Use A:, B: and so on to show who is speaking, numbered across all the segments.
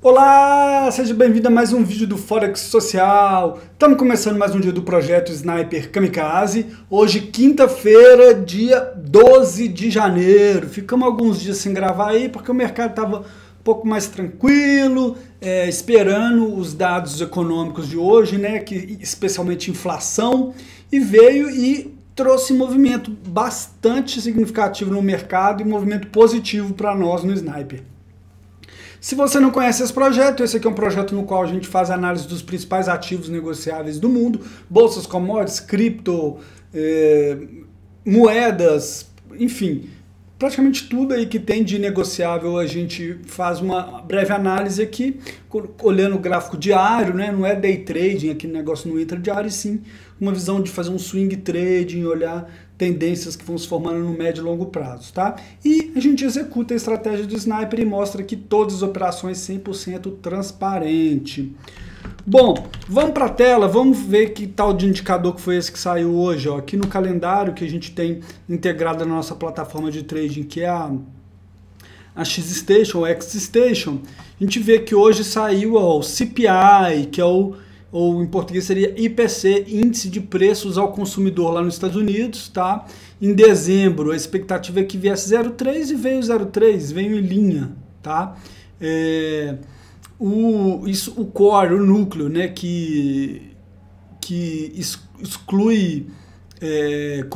A: Olá, seja bem-vindo a mais um vídeo do Forex Social. Estamos começando mais um dia do projeto Sniper Kamikaze. Hoje, quinta-feira, dia 12 de janeiro. Ficamos alguns dias sem gravar aí porque o mercado estava um pouco mais tranquilo, esperando os dados econômicos de hoje, né, que especialmente inflação, e veio e trouxe movimento bastante significativo no mercado e movimento positivo para nós no Sniper. Se você não conhece esse projeto, esse aqui é um projeto no qual a gente faz análise dos principais ativos negociáveis do mundo, bolsas, commodities, cripto, moedas, enfim, praticamente tudo aí que tem de negociável a gente faz uma breve análise aqui, olhando o gráfico diário, né? Não é day trading aqui no negócio no intradiário, e sim uma visão de fazer um swing trading, olhar tendências que vão se formando no médio e longo prazo, tá? E a gente executa a estratégia do Sniper e mostra que todas as operações 100% transparente. Bom, vamos para a tela, vamos ver que tal de indicador que foi esse que saiu hoje, ó, aqui no calendário que a gente tem integrado na nossa plataforma de trading, que é a X-Station, ou X-Station. A gente vê que hoje saiu ó, o CPI, que é ou em português seria IPC, Índice de Preços ao Consumidor lá nos Estados Unidos, tá? Em dezembro, a expectativa é que viesse 0,3 e veio 0,3, veio em linha, tá? O core, o núcleo, né, que exclui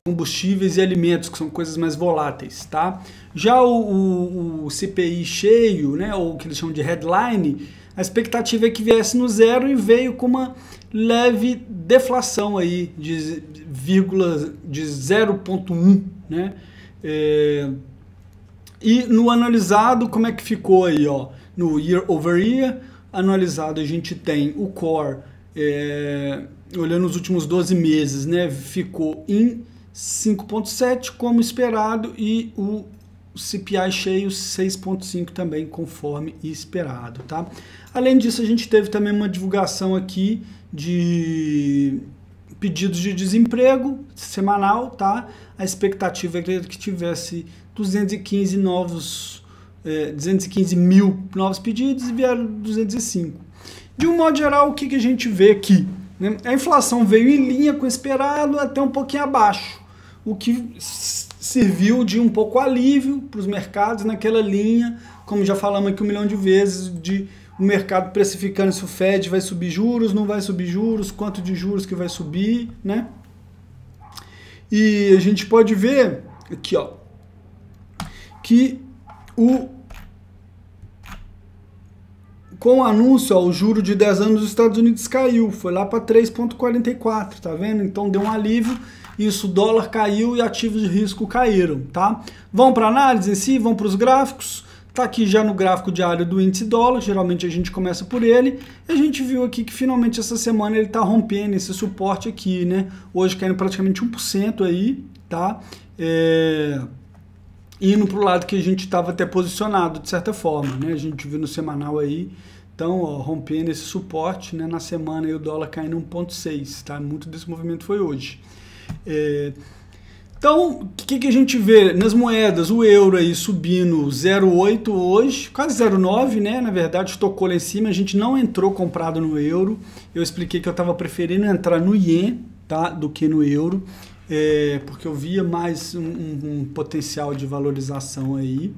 A: combustíveis e alimentos, que são coisas mais voláteis, tá? Já o CPI cheio, né, ou o que eles chamam de headline, a expectativa é que viesse no zero e veio com uma leve deflação aí de 0,1, né? E no anualizado, como é que ficou aí, ó? No year over year, anualizado a gente tem o core, olhando os últimos 12 meses, né? Ficou em 5,7 como esperado e o CPI cheio 6,5 também conforme esperado, tá? Além disso, a gente teve também uma divulgação aqui de pedidos de desemprego semanal, tá? A expectativa é que tivesse 215 mil novos pedidos e vieram 205. De um modo geral, o que a gente vê aqui? Né? A inflação veio em linha com o esperado até um pouquinho abaixo, o que serviu de um pouco alívio para os mercados naquela linha, como já falamos aqui 1 milhão de vezes, de o mercado precificando se o Fed vai subir juros, não vai subir juros, quanto de juros que vai subir, né? E a gente pode ver aqui, ó, que com o anúncio, ó, o juro de 10 anos dos Estados Unidos caiu, foi lá para 3,44, tá vendo? Então deu um alívio. Isso, o dólar caiu e ativos de risco caíram, tá? Vamos para a análise em si, vamos para os gráficos. Tá aqui já no gráfico diário do índice dólar, geralmente a gente começa por ele. E a gente viu aqui que finalmente essa semana ele tá rompendo esse suporte aqui, né? Hoje caindo praticamente 1% aí, tá? Indo para o lado que a gente estava até posicionado, de certa forma, né? A gente viu no semanal aí. Então, ó, rompendo esse suporte, né? Na semana aí o dólar caindo 1,6, tá? Muito desse movimento foi hoje. Então, o que a gente vê nas moedas? O euro aí subindo 0,8 hoje, quase 0,9, né? Na verdade, tocou lá em cima, a gente não entrou comprado no euro. Eu expliquei que eu estava preferindo entrar no ien, tá? Do que no euro, porque eu via mais um potencial de valorização aí.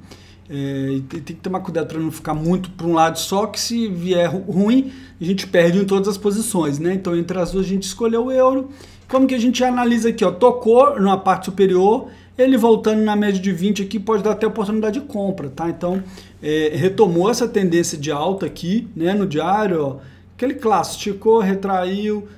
A: E tem que tomar cuidado para não ficar muito para um lado só, que se vier ruim, a gente perde em todas as posições, né? Então, entre as duas, a gente escolheu o euro. Como que a gente analisa aqui, ó, tocou na parte superior, ele voltando na média de 20 aqui pode dar até oportunidade de compra, tá? Então, retomou essa tendência de alta aqui, né, no diário, ó, aquele clássico, esticou, retraiu,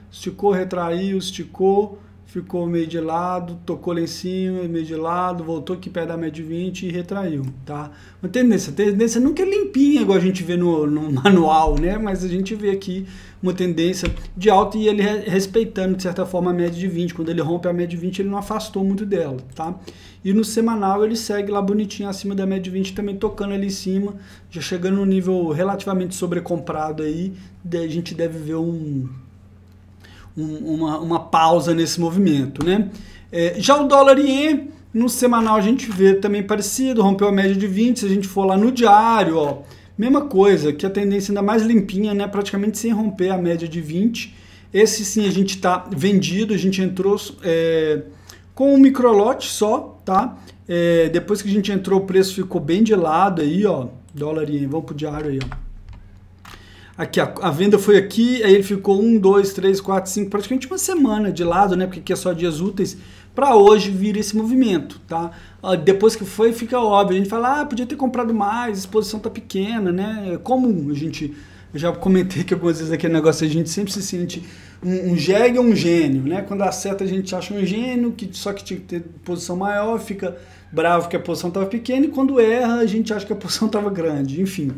A: esticou, ficou meio de lado, tocou lá em cima, meio de lado, voltou aqui perto da média de 20 e retraiu, tá? Uma tendência nunca é limpinha, igual a gente vê no manual, né? Mas a gente vê aqui uma tendência de alta e ele respeitando, de certa forma, a média de 20. Quando ele rompe a média de 20, ele não afastou muito dela, tá? E no semanal ele segue lá bonitinho acima da média de 20, também tocando ali em cima, já chegando no nível relativamente sobrecomprado aí, a gente deve ver uma pausa nesse movimento, né? Já o dólar ien, no semanal a gente vê também parecido, rompeu a média de 20, se a gente for lá no diário, ó, mesma coisa, que a tendência ainda mais limpinha, né? Praticamente sem romper a média de 20. Esse sim a gente está vendido, a gente entrou com um microlote só, tá? Depois que a gente entrou, o preço ficou bem de lado aí, ó, dólar e ien, vamos pro diário aí, ó. Aqui, a venda foi aqui, aí ele ficou 1, 2, 3, 4, 5, praticamente uma semana de lado, né? Porque aqui é só dias úteis, para hoje vir esse movimento, tá? Depois que foi, fica óbvio. A gente fala, podia ter comprado mais, a exposição tá pequena, né? É comum, eu já comentei que algumas vezes aquele negócio a gente sempre se sente um jegue ou um gênio, né? Quando acerta a gente acha um gênio, só que tinha que ter posição maior, fica bravo que a posição estava pequena, e quando erra a gente acha que a posição estava grande, enfim.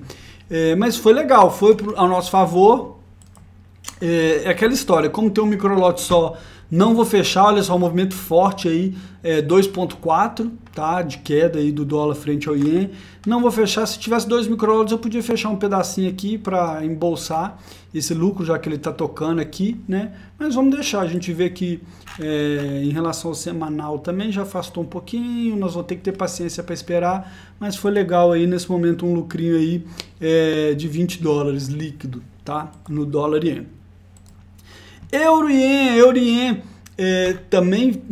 A: Mas foi legal, foi ao nosso favor. É aquela história, como tem um microlote só, não vou fechar, olha só, um movimento forte aí, 2,4, tá, de queda aí do dólar frente ao ien. Não vou fechar, se tivesse 2 microlotes eu podia fechar um pedacinho aqui para embolsar esse lucro, já que ele está tocando aqui, né? Mas vamos deixar, a gente vê que em relação ao semanal também já afastou um pouquinho, nós vamos ter que ter paciência para esperar, mas foi legal aí nesse momento um lucrinho aí de 20 dólares líquido, tá? No dólar e ien. Euro e ien também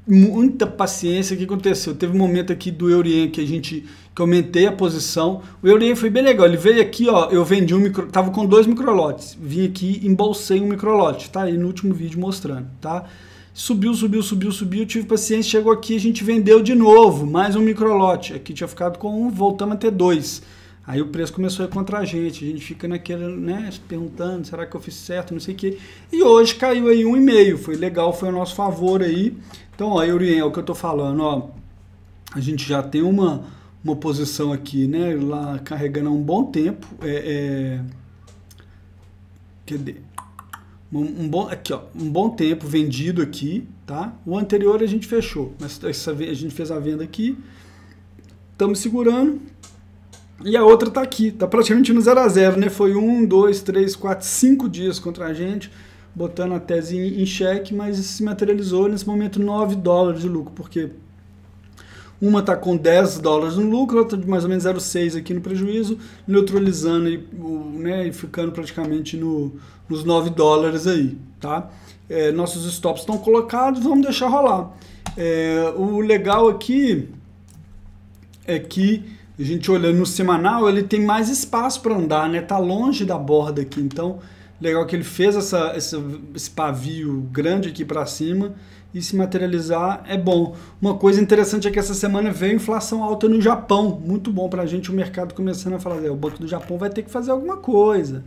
A: muita paciência. O que aconteceu? Teve um momento aqui do euro e ien que eu aumentei a posição. O euro e ien foi bem legal. Ele veio aqui, ó, eu vendi tava com 2 microlotes. Vim aqui, embolsei um microlote, tá? Aí no último vídeo mostrando, tá? Subiu, eu tive paciência, chegou aqui, a gente vendeu de novo, mais um microlote. Aqui tinha ficado com 1, voltamos a ter 2. Aí o preço começou a ir contra a gente fica naquele, né, perguntando, será que eu fiz certo, não sei o que. E hoje caiu aí 1,5, foi legal, foi ao nosso favor aí. Então, ó, euro e ien, é o que eu tô falando, ó, a gente já tem uma posição aqui, né, lá carregando há um bom tempo, cadê? Aqui, ó, um bom tempo vendido aqui, tá? O anterior a gente fechou, mas a gente fez a venda aqui, estamos segurando. E a outra tá aqui, tá praticamente no 0 a 0, né? Foi 1, 2, 3, 4, 5 dias contra a gente, botando a tese em xeque, mas se materializou nesse momento 9 dólares de lucro, porque uma tá com 10 dólares no lucro, outra de mais ou menos 0,6 aqui no prejuízo, neutralizando e ficando praticamente nos 9 dólares aí, tá? Nossos stops estão colocados, vamos deixar rolar. O legal aqui é que a gente olhando no semanal, ele tem mais espaço para andar, né? Tá longe da borda aqui, então legal que ele fez esse pavio grande aqui para cima e se materializar é bom. Uma coisa interessante é que essa semana veio inflação alta no Japão, muito bom para a gente, o mercado começando a falar, o Banco do Japão vai ter que fazer alguma coisa,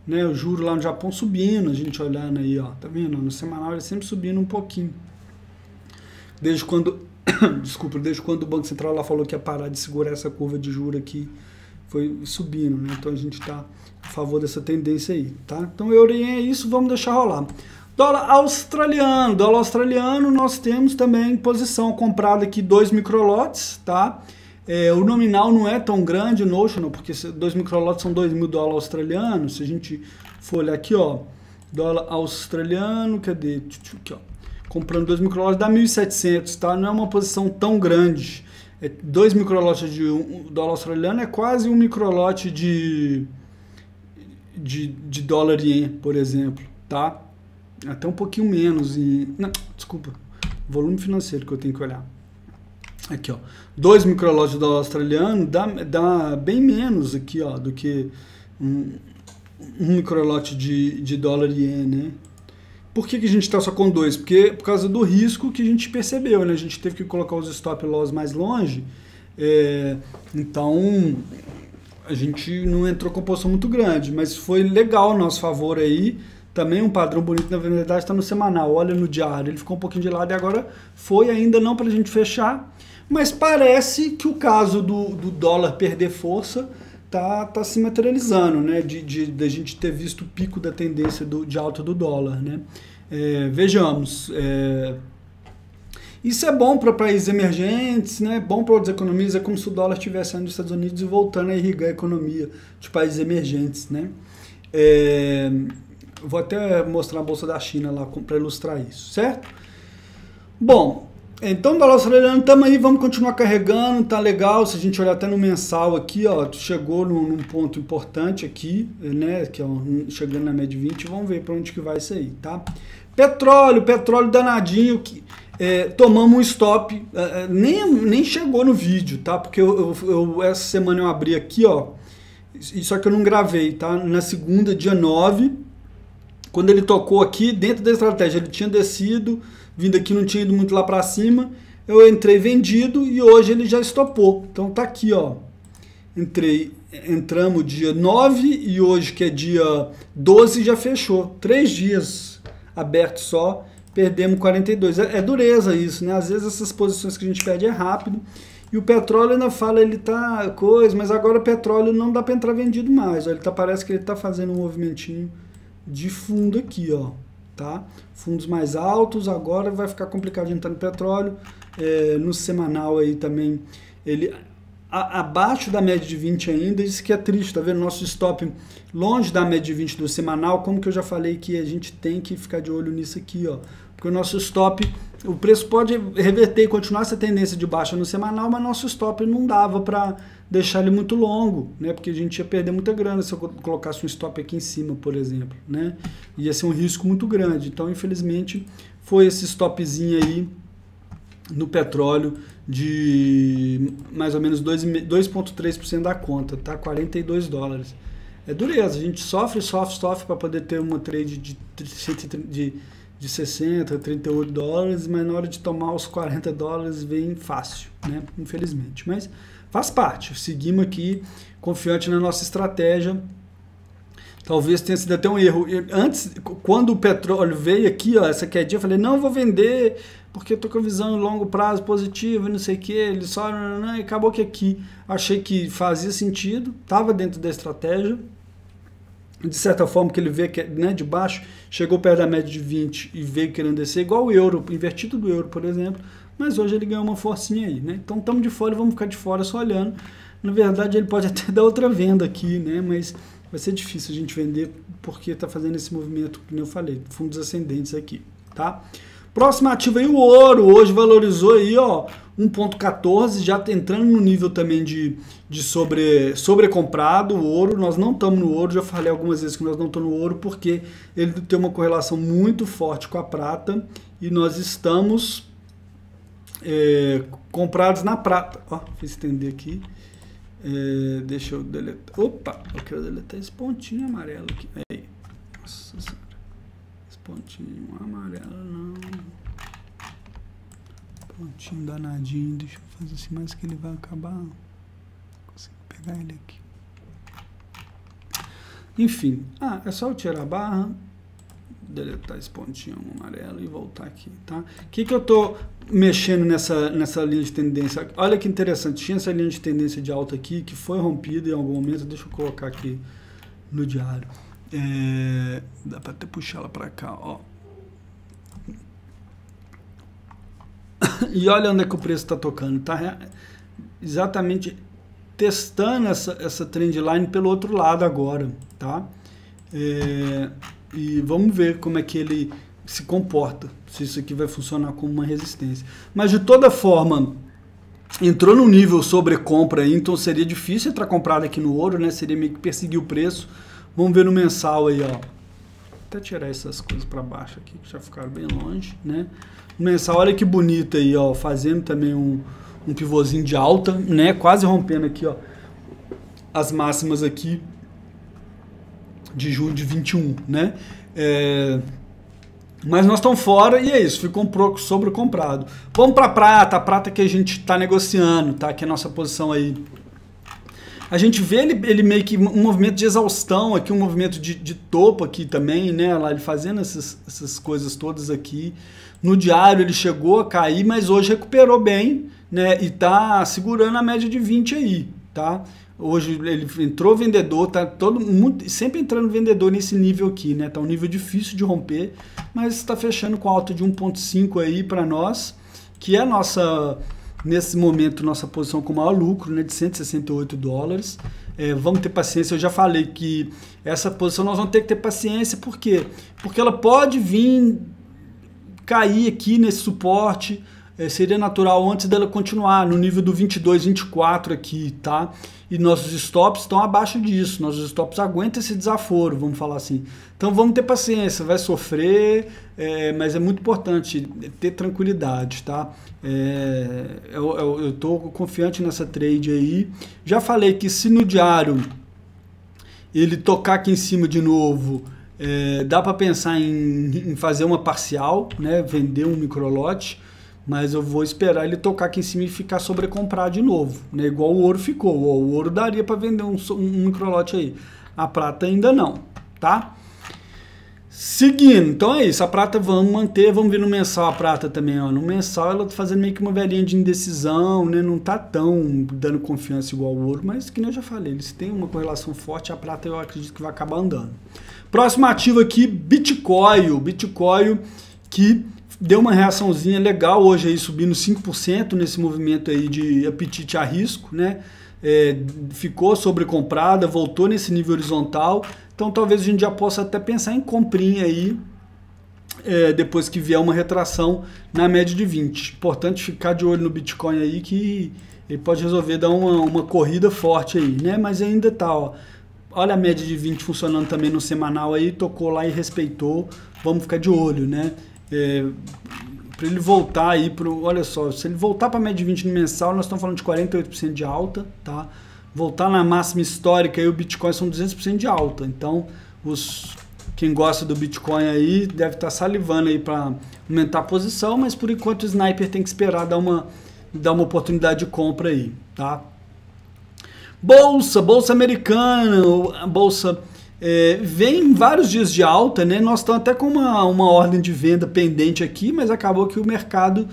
A: né? O juro lá no Japão subindo, a gente olhando aí, ó, tá vendo? No semanal ele sempre subindo um pouquinho. Desde quando o Banco Central lá falou que ia parar de segurar essa curva de juros aqui, foi subindo, né? Então a gente está a favor dessa tendência aí, tá? Então euro e ien é isso, vamos deixar rolar. Dólar australiano nós temos também posição comprada aqui 2 microlotes, tá? O nominal não é tão grande, o notional, porque 2 microlotes são 2.000 dólares australianos. Se a gente for olhar aqui, ó, dólar australiano, cadê? Aqui, ó. Comprando 2 microlotes dá 1.700, tá? Não é uma posição tão grande. 2 microlotes de dólar australiano é quase um microlote de dólar e ien, por exemplo, tá? Até um pouquinho menos. Não, desculpa. Volume financeiro que eu tenho que olhar. Aqui, ó. 2 microlotes de dólar australiano dá bem menos aqui, ó, do que um microlote de dólar e ien, né? Por que a gente está só com 2? Porque por causa do risco que a gente percebeu, né? A gente teve que colocar os stop loss mais longe, então a gente não entrou com posição muito grande, mas foi legal a nosso favor aí. Também um padrão bonito, na verdade, está no semanal. Olha no diário, ele ficou um pouquinho de lado e agora foi ainda não para a gente fechar, mas parece que o caso do dólar perder força tá se materializando, né? De a gente ter visto o pico da tendência de alta do dólar, né? Vejamos. Isso é bom para países emergentes, né? Bom para outras economias, é como se o dólar estivesse saindo dos Estados Unidos e voltando a irrigar a economia de países emergentes, né? Vou até mostrar a Bolsa da China lá para ilustrar isso, certo? Bom, Então, dólar australiano, estamos aí, vamos continuar carregando, tá legal. Se a gente olhar até no mensal aqui, ó, chegou num ponto importante aqui, né, que é chegando na média de 20, vamos ver para onde que vai isso aí, tá? Petróleo danadinho, que tomamos um stop, nem chegou no vídeo, tá? Porque essa semana eu abri aqui, ó, só que eu não gravei, tá? Na segunda, dia 9, quando ele tocou aqui, dentro da estratégia, ele tinha descido, vindo aqui, não tinha ido muito lá para cima, eu entrei vendido e hoje ele já estopou. Então tá aqui, ó, entramos dia 9 e hoje, que é dia 12, já fechou. 3 dias aberto só, perdemos 42. É dureza isso, né? Às vezes essas posições que a gente perde é rápido. E o petróleo ainda fala, ele tá coisa, mas agora o petróleo não dá para entrar vendido mais. Ó, parece que ele tá fazendo um movimentinho de fundo aqui, ó, tá? Fundos mais altos, agora vai ficar complicado de entrar no petróleo. No semanal aí também, ele abaixo da média de 20 ainda, isso que é triste, tá vendo? Nosso stop longe da média de 20 do semanal, como que eu já falei que a gente tem que ficar de olho nisso aqui, ó. Porque o nosso stop, o preço pode reverter e continuar essa tendência de baixa no semanal, mas nosso stop não dava para deixar ele muito longo, né? Porque a gente ia perder muita grana se eu colocasse um stop aqui em cima, por exemplo, né? Ia ser um risco muito grande. Então, infelizmente, foi esse stopzinho aí no petróleo de mais ou menos 2,3% da conta, tá? 42 dólares. É dureza, a gente sofre para poder ter uma trade de 60, 38 dólares, mas na hora de tomar os 40 dólares vem fácil, né? Infelizmente. Mas faz parte, seguimos aqui confiante na nossa estratégia. Talvez tenha sido até um erro. Antes, quando o petróleo veio aqui, ó, essa quedinha, eu falei, não, vou vender, porque eu tô com a visão em longo prazo positiva, não sei o que, ele só... E acabou que aqui achei que fazia sentido, estava dentro da estratégia. De certa forma, que ele vê que, né, de baixo, chegou perto da média de 20 e veio querendo descer, igual o euro, invertido do euro, por exemplo, mas hoje ele ganhou uma forcinha aí, né? Então estamos de fora e vamos ficar de fora só olhando. Na verdade, ele pode até dar outra venda aqui, né? Mas vai ser difícil a gente vender porque está fazendo esse movimento, como eu falei, fundos ascendentes aqui, tá? Próximo ativo aí, o ouro, hoje valorizou aí, ó, 1,14, já entrando no nível também de sobrecomprado, o ouro, nós não estamos no ouro, já falei algumas vezes que nós não estamos no ouro, porque ele tem uma correlação muito forte com a prata, e nós estamos comprados na prata. Ó, vou estender aqui, deixa eu deletar, opa, eu quero deletar esse pontinho amarelo aqui, aí, nossa senhora, esse pontinho amarelo não... Pontinho danadinho, deixa eu fazer assim, mais que ele vai acabar. Não consigo pegar ele aqui. Enfim, é só eu tirar a barra, deletar esse pontinho amarelo e voltar aqui, tá? O que eu tô mexendo nessa linha de tendência? Olha que interessante, tinha essa linha de tendência de alta aqui, que foi rompida em algum momento, deixa eu colocar aqui no diário. Dá para até puxar ela para cá, ó. E olha onde é que o preço está tocando, tá exatamente testando essa trendline pelo outro lado agora, tá? E vamos ver como é que ele se comporta, se isso aqui vai funcionar como uma resistência. Mas de toda forma, entrou no nível sobrecompra aí, então seria difícil entrar comprado aqui no ouro, né? Seria meio que perseguir o preço. Vamos ver no mensal aí, ó. Até tirar essas coisas para baixo aqui, que já ficaram bem longe, né? Mensal, olha que bonito aí, ó, fazendo também um pivôzinho de alta, né, quase rompendo aqui, ó, as máximas aqui de julho de 21, né, mas nós estamos fora e é isso, ficou um pouco sobrecomprado. Vamos para a prata que a gente está negociando, tá, que é a nossa posição aí. A gente vê ele meio que um movimento de exaustão aqui, um movimento de topo aqui também, né, lá ele fazendo essas coisas todas aqui. No diário ele chegou a cair, mas hoje recuperou bem, né, e tá segurando a média de 20 aí, tá? Hoje ele entrou vendedor, tá sempre entrando vendedor nesse nível aqui, né? Tá um nível difícil de romper, mas está fechando com alta de 1,5 aí para nós, que é nesse momento nossa posição com maior lucro, né, de 168 dólares. Vamos ter paciência, eu já falei que essa posição nós vamos ter que ter paciência, por quê? Porque ela pode vir cair aqui nesse suporte, seria natural antes dela continuar no nível do 22, 24 aqui, tá? E nossos stops estão abaixo disso, nossos stops aguentam esse desaforo, vamos falar assim. Então vamos ter paciência, vai sofrer, mas é muito importante ter tranquilidade, tá? Eu tô confiante nessa trade aí. Já falei que se no diário ele tocar aqui em cima de novo, dá para pensar em fazer uma parcial, né? Vender um microlote, mas eu vou esperar ele tocar aqui em cima e ficar sobrecomprar de novo, né? Igual o ouro ficou. O ouro daria para vender um microlote aí. A prata ainda não, tá? Seguindo, então é isso, a prata vamos manter, vamos ver no mensal a prata também, ó. No mensal ela tá fazendo meio que uma velhinha de indecisão, né? Não tá tão dando confiança igual o ouro, mas que nem eu já falei, eles têm uma correlação forte, a prata eu acredito que vai acabar andando. Próximo ativo aqui, Bitcoin. Bitcoin que deu uma reaçãozinha legal hoje aí, subindo 5% nesse movimento aí de apetite a risco, né? Ficou sobrecomprada, voltou nesse nível horizontal, então talvez a gente já possa até pensar em comprinha aí, depois que vier uma retração na média de 20. Importante ficar de olho no Bitcoin aí, que ele pode resolver dar uma corrida forte aí, né? Mas ainda tá, ó. Olha a média de 20 funcionando também no semanal aí, tocou lá e respeitou, vamos ficar de olho, né? Para ele voltar aí olha só, se ele voltar para a média de 20 no mensal, nós estamos falando de 48% de alta, tá? Voltar na máxima histórica aí, o Bitcoin são 200% de alta. Então, quem gosta do Bitcoin aí deve estar salivando aí para aumentar a posição, mas por enquanto o sniper tem que esperar dar uma oportunidade de compra aí, tá? Bolsa americana, a bolsa vem vários dias de alta, né? Nós estamos até com uma ordem de venda pendente aqui, mas acabou que o mercado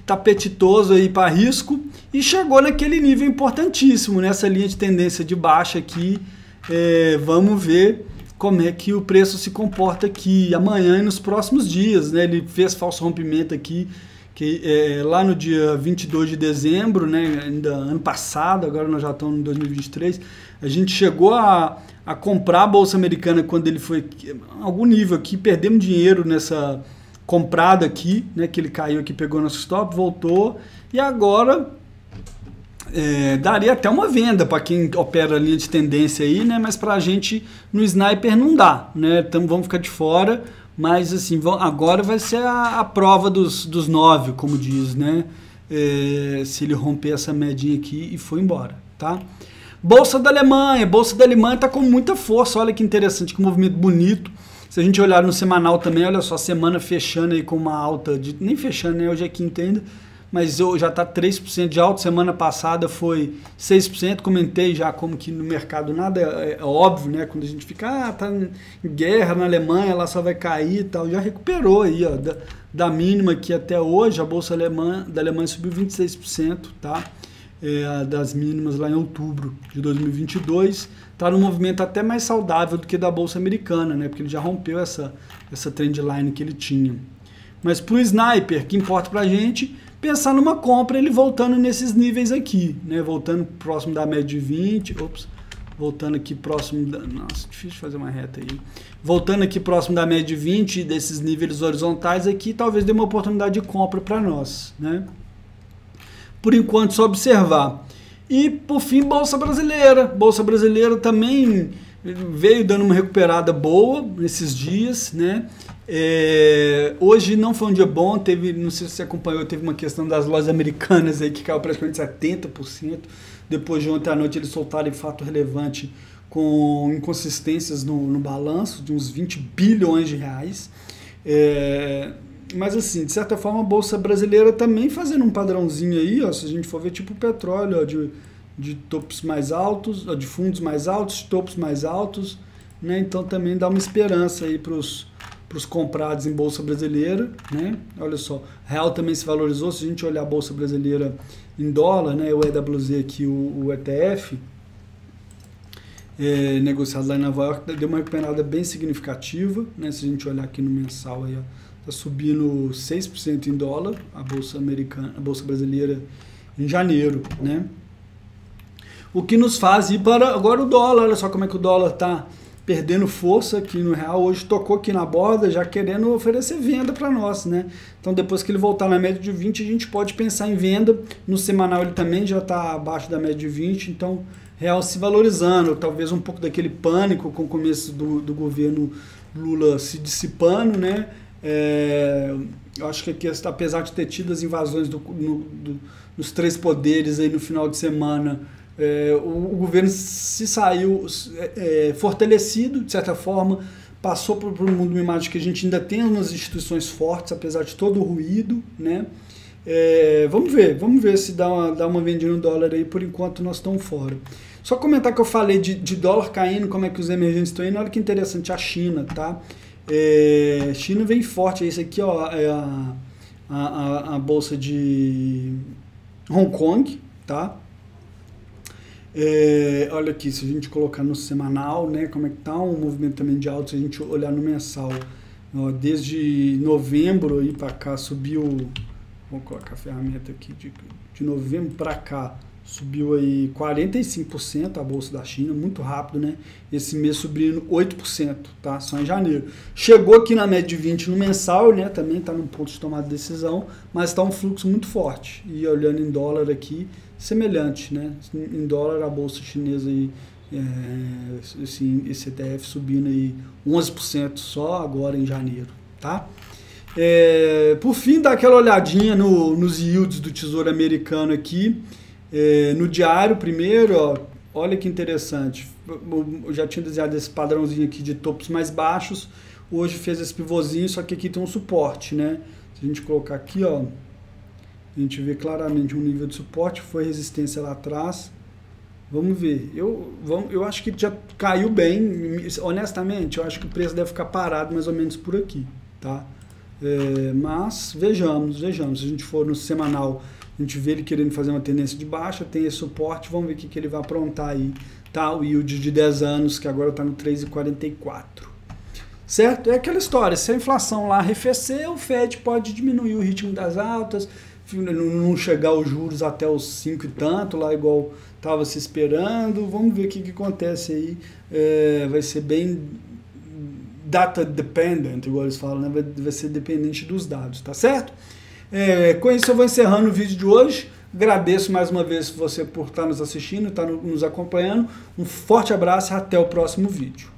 A: está apetitoso aí para risco e chegou naquele nível importantíssimo, nessa linha de tendência de baixa aqui. Vamos ver como é que o preço se comporta aqui amanhã e nos próximos dias, né? Ele fez falso rompimento aqui, lá no dia 22 de dezembro, né? Ainda ano passado, agora nós já estamos em 2023, a gente chegou a comprar a bolsa americana quando ele foi a algum nível aqui, perdemos dinheiro nessa comprada aqui, né, que ele caiu aqui, pegou nosso stop, voltou, e agora daria até uma venda para quem opera a linha de tendência aí, né, mas para a gente no sniper não dá, né, então vamos ficar de fora, mas assim, agora vai ser a prova dos 9, como diz, né, se ele romper essa medinha aqui e for embora, tá? Bolsa da Alemanha está com muita força, olha que interessante, que movimento bonito. Se a gente olhar no semanal também, olha só, semana fechando aí com uma alta, nem fechando, né? Hoje é quinta ainda, mas já está 3% de alta, semana passada foi 6%, comentei já como que no mercado nada é óbvio, né? Quando a gente fica, tá em guerra na Alemanha, ela só vai cair e tal, já recuperou aí, ó, da mínima aqui até hoje, a bolsa da Alemanha subiu 26%, tá? Das mínimas lá em outubro de 2022, está num movimento até mais saudável do que da bolsa americana, né? Porque ele já rompeu essa trendline que ele tinha. Mas para o sniper, que importa para a gente, pensar numa compra, ele voltando nesses níveis aqui, né? Voltando próximo da média de 20, voltando aqui próximo nossa, difícil fazer uma reta aí. Voltando aqui próximo da média de 20, desses níveis horizontais aqui, talvez dê uma oportunidade de compra para nós, né? Por enquanto, só observar. E, por fim, Bolsa Brasileira. Bolsa Brasileira também veio dando uma recuperada boa nesses dias, né? Hoje não foi um dia bom, não sei se você acompanhou, teve uma questão das lojas americanas aí que caiu praticamente 70%. Depois de ontem à noite eles soltaram fato relevante com inconsistências no balanço de uns 20 bilhões de reais. Mas assim, de certa forma a Bolsa Brasileira também fazendo um padrãozinho aí, ó, se a gente for ver tipo o petróleo, ó, de topos mais altos, ó, de fundos mais altos, topos mais altos, né? Então também dá uma esperança aí para os comprados em Bolsa Brasileira, né? Olha só, real também se valorizou, se a gente olhar a Bolsa Brasileira em dólar, né? O EWZ aqui, o ETF, negociado lá em Nova York, deu uma recuperada bem significativa, né? Se a gente olhar aqui no mensal aí, ó, está subindo 6% em dólar, a Bolsa Americana, a Bolsa Brasileira em janeiro, né? O que nos faz ir para agora o dólar, olha só como é que o dólar está perdendo força aqui no real, hoje tocou aqui na borda, já querendo oferecer venda para nós, né? Então depois que ele voltar na média de 20, a gente pode pensar em venda. No semanal ele também já está abaixo da média de 20, então real se valorizando, talvez um pouco daquele pânico com o começo do governo Lula se dissipando, né? Eu acho que aqui, apesar de ter tido as invasões dos três poderes aí no final de semana, o governo se saiu fortalecido, de certa forma, passou por um mundo mimático que a gente ainda tem umas instituições fortes, apesar de todo o ruído, né? Vamos ver se dá uma vendida no dólar aí, por enquanto nós estamos fora. Só comentar que eu falei de dólar caindo, como é que os emergentes estão indo, olha que interessante, a China, tá? China vem forte, esse aqui ó, é a bolsa de Hong Kong, tá? Olha aqui, se a gente colocar no semanal, né, como é que tá um movimento também de alta, se a gente olhar no mensal, ó, desde novembro aí para cá subiu, vou colocar a ferramenta aqui, de novembro para cá, subiu aí 45% a bolsa da China, muito rápido, né? Esse mês subindo 8%, tá? Só em janeiro. Chegou aqui na média de 20 no mensal, né? Também está num ponto de tomada de decisão, mas está um fluxo muito forte. E olhando em dólar aqui, semelhante, né? Em dólar a bolsa chinesa aí, esse ETF subindo aí 11% só agora em janeiro, tá? Por fim, dá aquela olhadinha nos yields do Tesouro Americano aqui. No diário primeiro, ó, olha que interessante, eu já tinha desenhado esse padrãozinho aqui de topos mais baixos, hoje fez esse pivôzinho, só que aqui tem um suporte, né? Se a gente colocar aqui, ó, a gente vê claramente um nível de suporte, foi resistência lá atrás, vamos ver, eu acho que já caiu bem, honestamente, eu acho que o preço deve ficar parado mais ou menos por aqui, tá? Mas vejamos, se a gente for no semanal, a gente vê ele querendo fazer uma tendência de baixa, tem esse suporte, vamos ver o que ele vai aprontar aí, tá? O yield de 10 anos, que agora está no 3,44. Certo? É aquela história, se a inflação lá arrefecer, o Fed pode diminuir o ritmo das altas, não chegar os juros até os 5 e tanto, lá igual estava se esperando, vamos ver o que acontece aí, vai ser bem data dependent, igual eles falam, né? Vai ser dependente dos dados, tá certo? Com isso eu vou encerrando o vídeo de hoje. Agradeço mais uma vez você por estar nos assistindo, estar nos acompanhando. Um forte abraço e até o próximo vídeo.